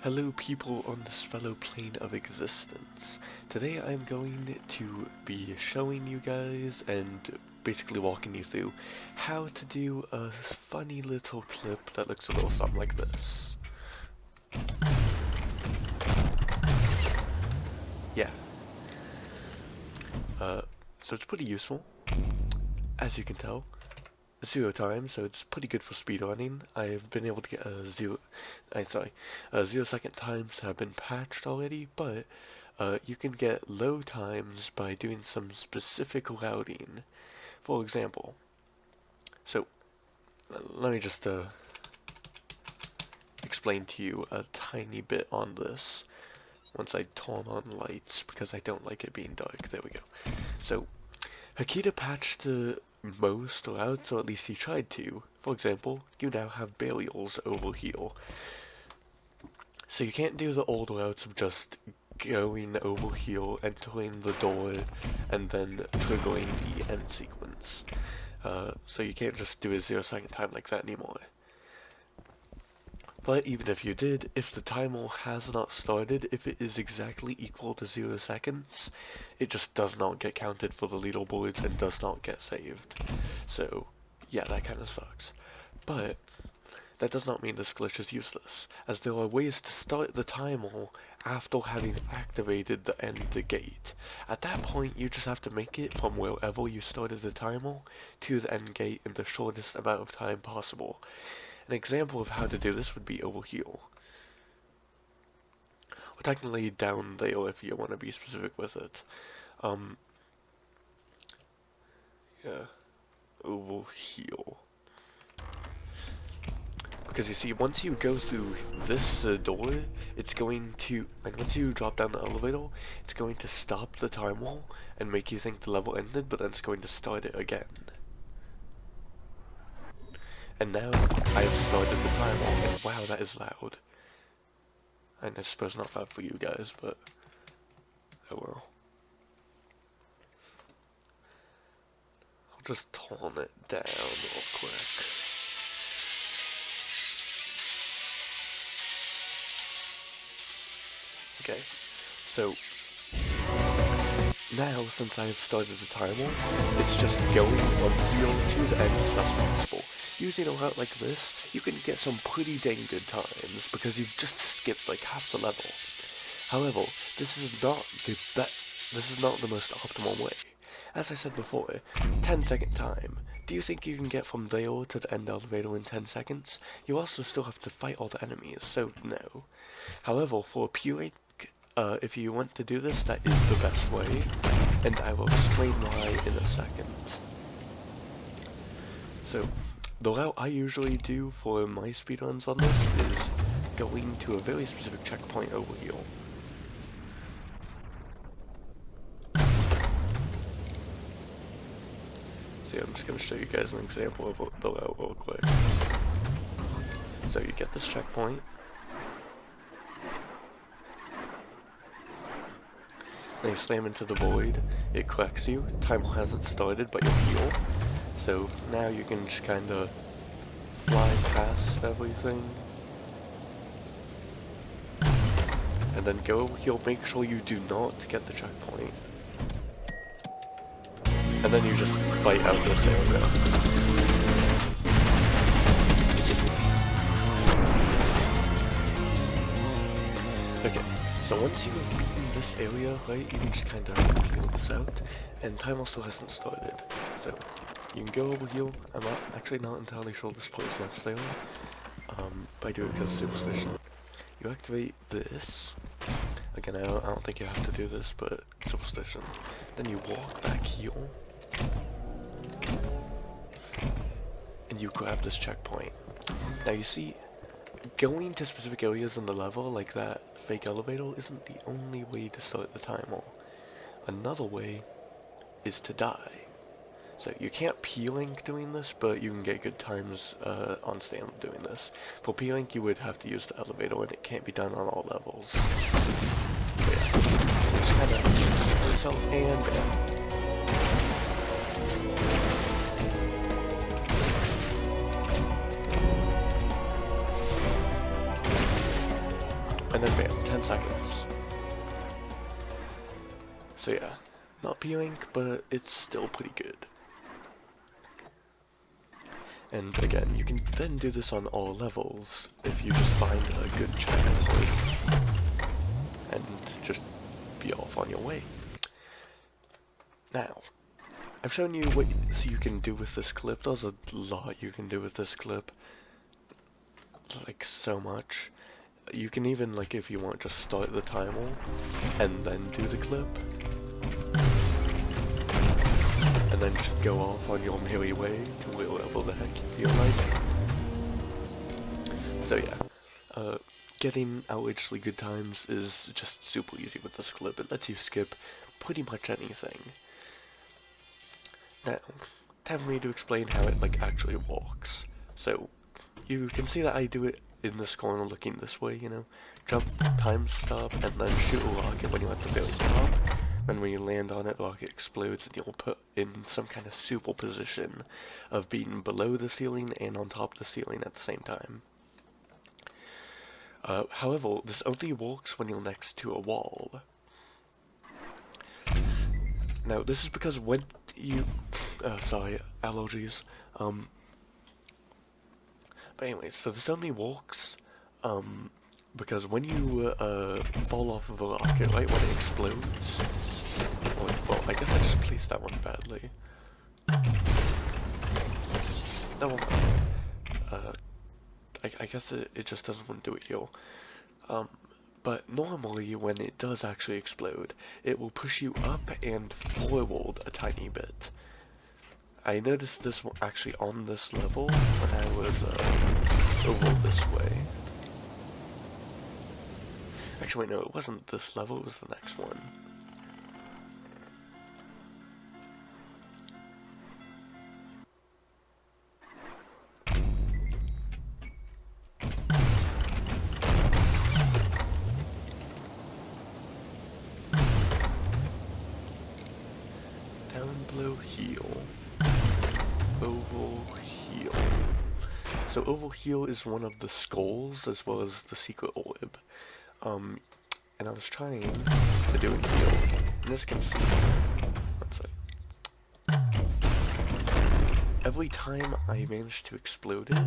Hello people on this fellow plane of existence. Today I'm going to be showing you guys and basically walking you through how to do a funny little clip that looks a little something like this. Yeah. So it's pretty useful, as you can tell. 0 times, so it's pretty good for speedrunning. I've been able to get a 0 second times have been patched already, but you can get low times by doing some specific routing. For example, so let me just explain to you a tiny bit on this once I turn on lights because I don't like it being dark. There we go. So Hakita patched the most routes, or at least he tried to. For example, you now have burials over here. So you can't do the old routes of just going over here, entering the door, and then triggering the end sequence. So you can't just do a 0 second time like that anymore. But even if you did, if the timer has not started, if it is exactly equal to 0 seconds, it just does not get counted for the leaderboards and does not get saved. So, yeah, that kind of sucks. But that does not mean this glitch is useless, as there are ways to start the timer after having activated the end gate. At that point, you just have to make it from wherever you started the timer to the end gate in the shortest amount of time possible. An example of how to do this would be over here. Or technically down there if you want to be specific with it. Yeah, over here. Because you see, once you go through this door, it's going to, like once you drop down the elevator, it's going to stop the timer and make you think the level ended, but then it's going to start it again. And now I have started the timer, and wow, that is loud. And I suppose not loud for you guys, but oh well. I'll just turn it down real quick. Okay, so now since I have started the timer, it's just going from here to the end as fast as possible. Using a route like this, you can get some pretty dang good times because you've just skipped like half the level. However, this is not the most optimal way. As I said before, 10-second time. Do you think you can get from there to the end elevator in 10 seconds? You also still have to fight all the enemies, so no. However, for appealing, if you want to do this, that is the best way, and I will explain why in a second. So, the route I usually do for my speedruns on this is going to a very specific checkpoint over here. So yeah, I'm just going to show you guys an example of the route real quick. So you get this checkpoint. Then you slam into the void, it corrects you, timer hasn't started but you're here. So now you can just kinda fly past everything. And then go over here, make sure you do not get the checkpoint. And then you just fight out this area. Okay, so once you have beaten this area, right, you can just kinda feel this out, and timer still hasn't started. So you can go over here. I'm actually not entirely sure this part is necessary, but I do it because of superstition. You activate this. Again, I don't think you have to do this, but superstition. Then you walk back here, and you grab this checkpoint. Now you see, going to specific areas in the level, like that fake elevator, isn't the only way to start the timer. Another way is to die. So you can't P-Link doing this, but you can get good times on stand doing this. For P-Link, you would have to use the elevator, and it can't be done on all levels. So yeah, just kind of yourself and bam. and then bam, 10 seconds. So yeah, not P-Link, but it's still pretty good. And again, you can then do this on all levels if you just find a good checkpoint and just be off on your way. Now, I've shown you what you can do with this clip. There's a lot you can do with this clip. Like, so much. You can even, like, if you want, just start the timer and then do the clip. And then just go off on your merry way to wherever the heck you feel like. So yeah, getting outrageously good times is just super easy with this clip. It lets you skip pretty much anything. Now, time for me to explain how it like actually works. So, you can see that I do it in this corner looking this way, you know? Jump, time stop, and then shoot a rocket when you're at the very top. Then when you land on it, the rocket explodes and you'll put in some kind of super position of being below the ceiling and on top of the ceiling at the same time. However, this only works when you're next to a wall. Now, this is because when you... sorry, allergies. But anyways, so this only works, because when you, fall off of a rocket, right, when it explodes... Well, I guess I just placed that one badly. Never mind. I guess it just doesn't want to do it here. But normally, when it does actually explode, it will push you up and forward a tiny bit. I noticed this actually on this level when I was over this way. Actually, wait, no, it wasn't this level, it was the next one. Down below here. Over here. So over here is one of the skulls as well as the secret orb. And I was trying to do it here. And as you can see, every time I manage to explode it,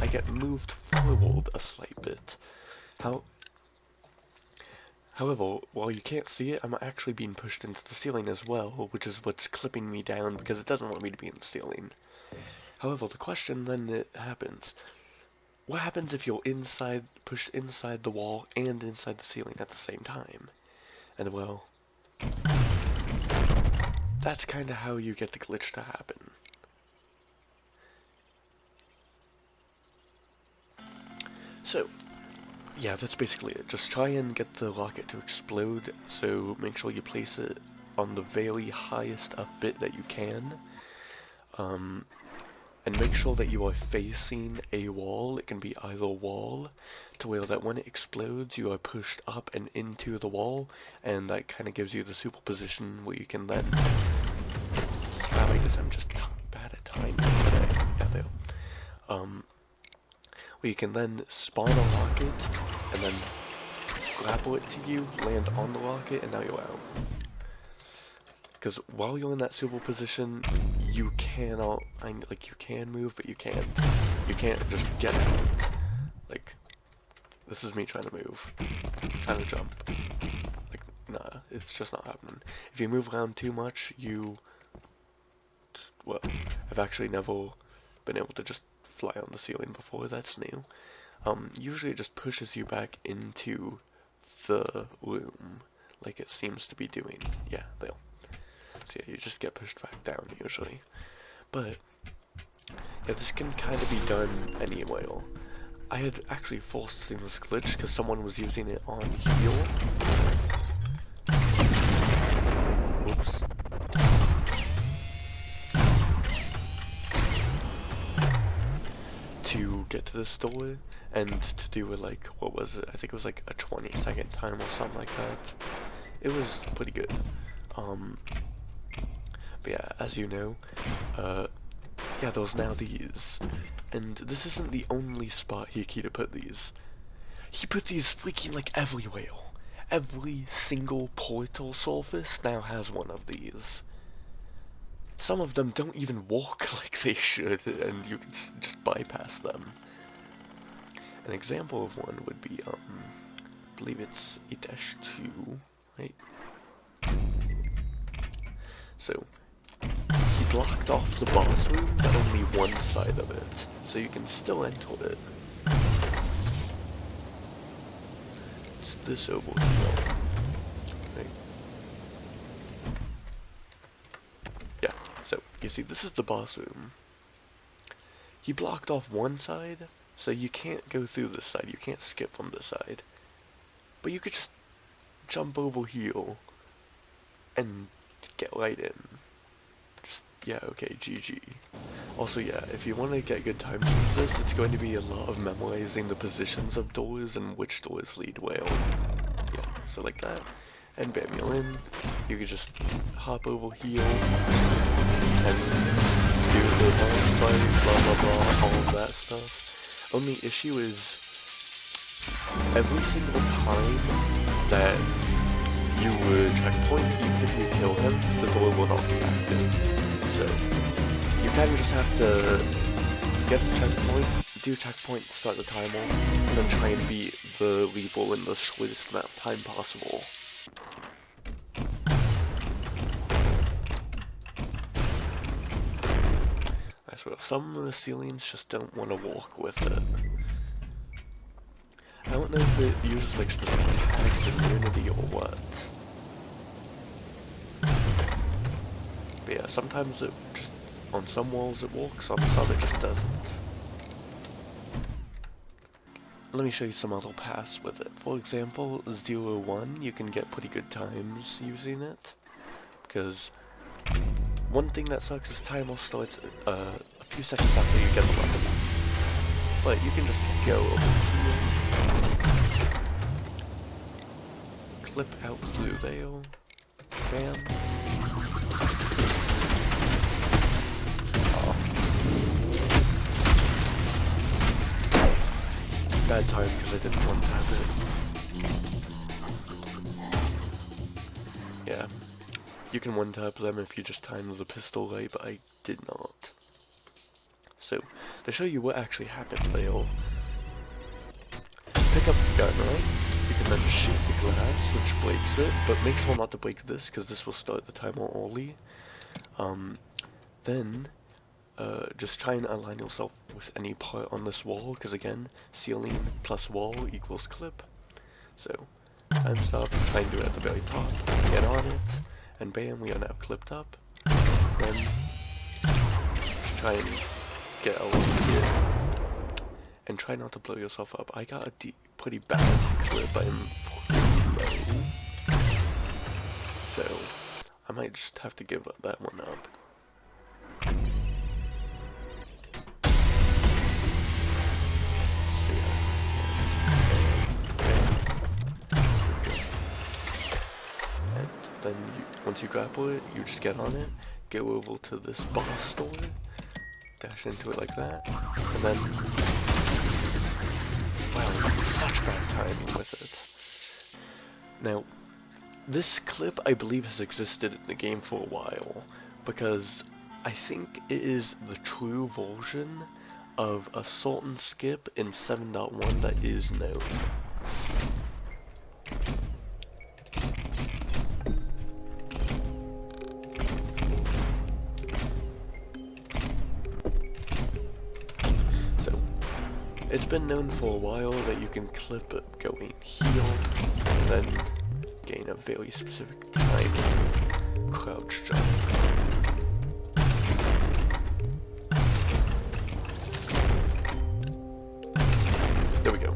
I get moved forward a slight bit. However, while you can't see it, I'm actually being pushed into the ceiling as well, which is what's clipping me down because it doesn't want me to be in the ceiling. However, the question then happens, what happens if you're pushed inside the wall and inside the ceiling at the same time? And well, that's kinda how you get the glitch to happen. So, yeah, that's basically it. Just try and get the rocket to explode, so make sure you place it on the very highest up bit that you can. And make sure that you are facing a wall. It can be either wall, to where that when it explodes, you are pushed up and into the wall, and that kind of gives you the superposition where you can then... I guess I'm just bad at timing today. Yeah, there. Where you can then spawn a rocket, and then grapple it to you, land on the rocket, and now you're out. Because while you're in that super position, you cannot, like, you can move, but you can't just get out. Like, this is me trying to move, trying to jump. Like, nah, it's just not happening. If you move around too much, well, I've actually never been able to just fly on the ceiling before, that's new. Usually it just pushes you back into the room, like it seems to be doing. Yeah, there. So yeah, you just get pushed back down usually. But yeah, this can kind of be done anyway. I had actually forced seen this glitch because someone was using it on heal. Oops. To get to this door and to do it like, what was it? I think it was like a 20-second time or something like that. It was pretty good. But yeah, as you know, yeah, there's now these. And this isn't the only spot here key to put these. he put these freaking like everywhere. Every single portal surface now has one of these. Some of them don't even walk like they should, and you can just bypass them. An example of one would be, I believe it's 8-2, right? So, he blocked off the boss room, but only one side of it, so you can still enter it. It's this over here, right? Yeah, so, you see, this is the boss room. He blocked off one side, so you can't go through this side, you can't skip from this side. But you could just jump over here and get right in. Just, yeah, okay, GG. Also, yeah, if you want to get good times with this, it's going to be a lot of memorizing the positions of doors and which doors lead where. Yeah, so like that. And bam, you're in. You could just hop over here and do the boss fight, blah blah blah, all of that stuff. Only issue is, every single time that you would checkpoint, even if you kill him, the door will not be active. So, you kind of just have to get the checkpoint, do checkpoint, start the timer, and then try and beat the level in the shortest amount of time possible. I swear, some of the ceilings just don't want to walk with it. I don't know if it uses like specific tags in Unity or what. But yeah, sometimes it just, on some walls it walks, on some it just doesn't. Let me show you some other paths with it. For example, 0-1, you can get pretty good times using it. Because one thing that sucks is timer starts a few seconds after you get the weapon. But you can just go over here, clip out through there, bam. Oh. Bad time because I didn't want to have it. Yeah, you can one-tap them if you just time the pistol right, but I did not. So, to show you what actually happened there, pick up the gun, right? You can then shoot the glass, which breaks it, but make sure not to break this, because this will start the timer early. Then, just try and align yourself with any part on this wall, because again, ceiling plus wall equals clip. So, time stop, try and do it at the very top, get on it, and bam, we are now clipped up. Then, just try and get over here, and try not to blow yourself up. I got a pretty bad clip, I'm pretty low, so I might just have to give that one up. Then once you grapple it, you just get on it, go over to this boss door, dash into it like that, and then, wow, such bad timing with it. Now, this clip I believe has existed in the game for a while, because I think it is the true version of a certain skip in 7.1 that is known. It's been known for a while that you can clip it going here, and then gain a very specific time crouch jump. There we go.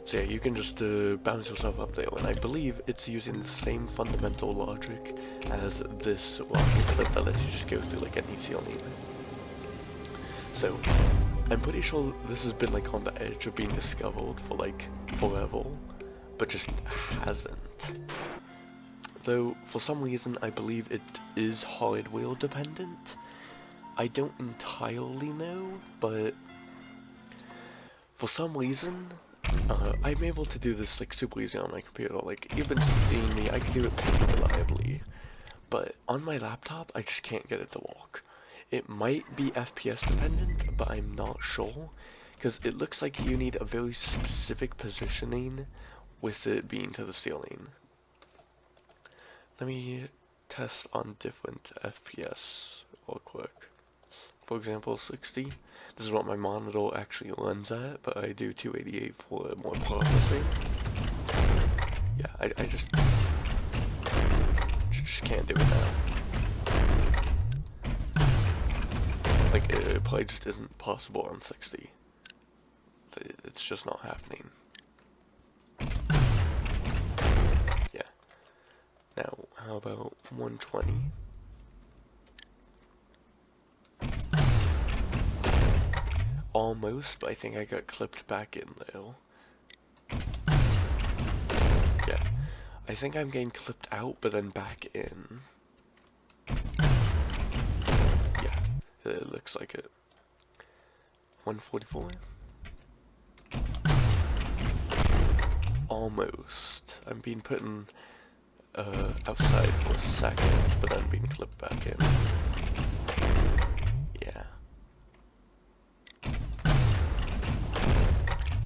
So yeah, you can just bounce yourself up there, and I believe it's using the same fundamental logic as this rocket clip that lets you just go through like any ceiling. So, I'm pretty sure this has been like on the edge of being discovered for like forever, but just hasn't. Though, for some reason, I believe it is hardware dependent. I don't entirely know, but For some reason, I'm able to do this like super easy on my computer. Like even seeing me, I can do it pretty reliably. But on my laptop, I just can't get it to walk. It might be FPS dependent, but I'm not sure. Because it looks like you need a very specific positioning with it being to the ceiling. Let me test on different FPS real quick. For example, 60. This is what my monitor actually runs at, but I do 288 for more processing. Yeah, I just can't do it now. Like, it probably just isn't possible on 60. It's just not happening. Yeah. Now, how about 120? Almost, but I think I got clipped back in though. Yeah. I think I'm getting clipped out, but then back in. Yeah, it looks like it. 144? Almost. I'm being put in outside for a second, but then being clipped back in. Yeah.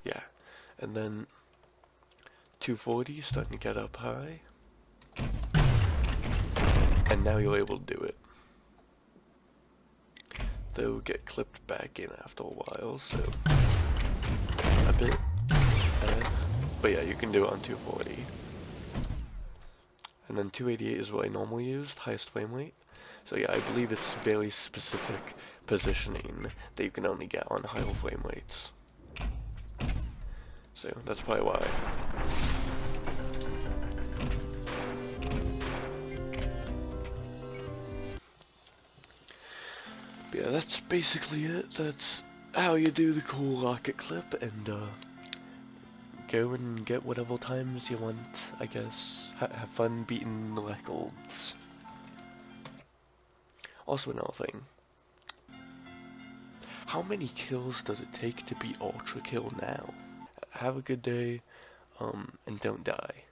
Yeah. And then 240, starting to get up high. And now you're able to do it. They'll get clipped back in after a while, so a bit. But yeah, you can do it on 240. And then 288 is what I normally use, highest frame rate. So yeah, I believe it's very specific positioning that you can only get on higher frame rates. So that's probably why. But yeah, that's basically it. That's how you do the cool rocket clip, and go and get whatever times you want, I guess. Have fun beating the records. Also another thing. How many kills does it take to beat Ultrakill now? Have a good day, and don't die.